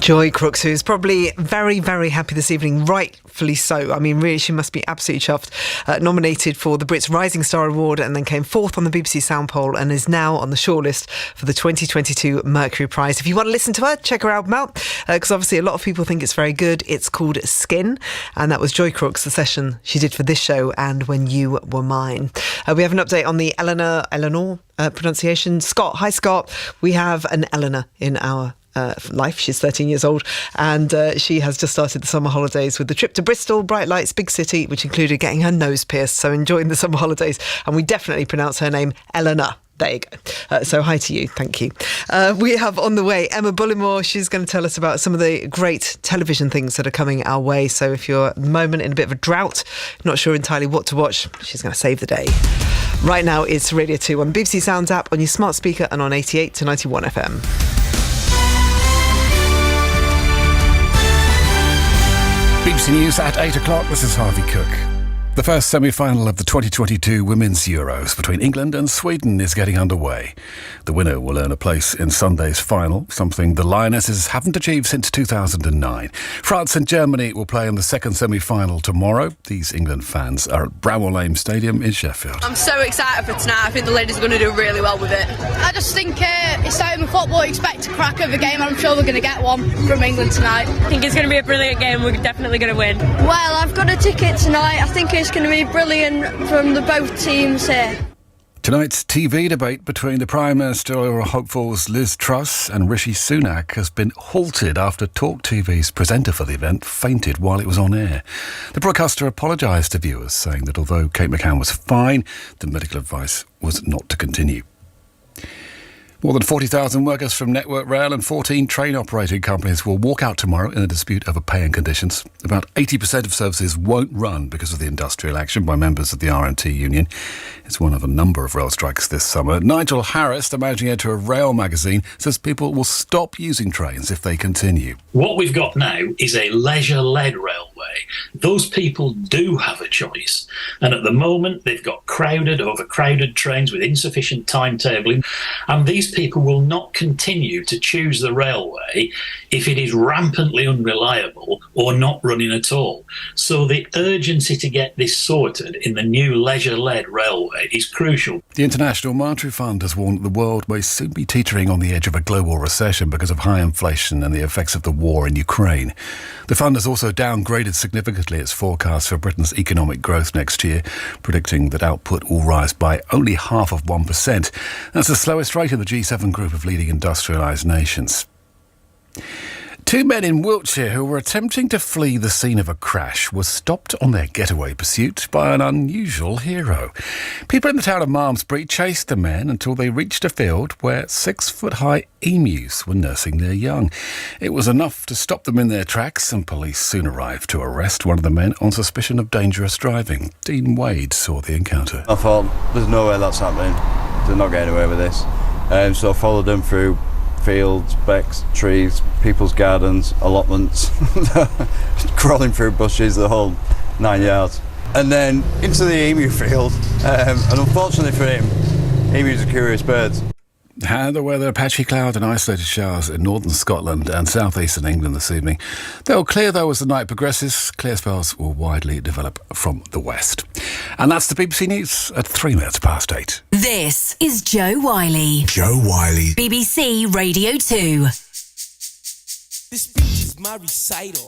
Joy Crooks, who's probably very, very happy this evening, rightfully so. I mean, really, she must be absolutely chuffed. Nominated for the Brits Rising Star Award and then came fourth on the BBC Sound Poll and is now on the shortlist for the 2022 Mercury Prize. If you want to listen to her, check her album out, because obviously a lot of people think it's very good. It's called Skin, and that was Joy Crooks, the session she did for this show and When You Were Mine. We have an update on the Eleanor pronunciation. Scott, hi Scott. We have an Eleanor in our life. She's 13 years old and she has just started the summer holidays with the trip to Bristol, bright lights, big city, which included getting her nose pierced. So enjoying the summer holidays, and we definitely pronounce her name Eleanor. There you go. So hi to you. Thank you. We have on the way Emma Bullimore. She's going to tell us about some of the great television things that are coming our way. So if you're at the moment in a bit of a drought, not sure entirely what to watch, she's going to save the day. Right now it's Radio 2 on the BBC Sounds app, on your smart speaker and on 88 to 91 FM. BBC News at 8 o'clock. This is Harvey Cook. The first semi-final of the 2022 Women's Euros between England and Sweden is getting underway. The winner will earn a place in Sunday's final, something the Lionesses haven't achieved since 2009. France and Germany will play in the second semi-final tomorrow. These England fans are at Bramall Lane Stadium in Sheffield. I'm so excited for tonight. I think the ladies are going to do really well with it. I just think it's starting with football. Expect a crack of a game. I'm sure we're going to get one from England tonight. I think it's going to be a brilliant game. We're definitely going to win. Well, I've got a ticket tonight. I think it's going to be brilliant from the both teams here. Tonight's TV debate between the Prime Ministerial hopefuls Liz Truss and Rishi Sunak has been halted after Talk TV's presenter for the event fainted while it was on air. The broadcaster apologised to viewers, saying that although Kate McCann was fine, the medical advice was not to continue. More than 40,000 workers from Network Rail and 14 train operating companies will walk out tomorrow in a dispute over pay and conditions. About 80% of services won't run because of the industrial action by members of the RMT union. It's one of a number of rail strikes this summer. Nigel Harris, the managing editor of Rail magazine, says people will stop using trains if they continue. What we've got now is a leisure-led railway. Those people do have a choice. And at the moment, they've got crowded, overcrowded trains with insufficient timetabling. And these people will not continue to choose the railway if it is rampantly unreliable or not running at all. So the urgency to get this sorted in the new leisure-led railway is crucial. The International Monetary Fund has warned that the world may soon be teetering on the edge of a global recession because of high inflation and the effects of the war in Ukraine. The fund has also downgraded significantly its forecast for Britain's economic growth next year, predicting that output will rise by only 0.5%. That's the slowest rate of the G7 group of leading industrialised nations. Two men in Wiltshire who were attempting to flee the scene of a crash were stopped on their getaway pursuit by an unusual hero. People in the town of Malmesbury chased the men until they reached a field where 6-foot-high emus were nursing their young. It was enough to stop them in their tracks, and police soon arrived to arrest one of the men on suspicion of dangerous driving. Dean Wade saw the encounter. I thought, there's no way that's happening. They're not getting away with this. So I followed them through fields, becks, trees, people's gardens, allotments, crawling through bushes, the whole 9 yards. And then into the emu field, and unfortunately for him, emus are curious birds. And the weather, patchy cloud and isolated showers in northern Scotland and southeastern England this evening. They'll clear though as the night progresses. Clear spells will widely develop from the west. And that's the BBC News at 8:03. This is Joe Wiley. Joe Wiley. BBC Radio 2. This speech is my recital.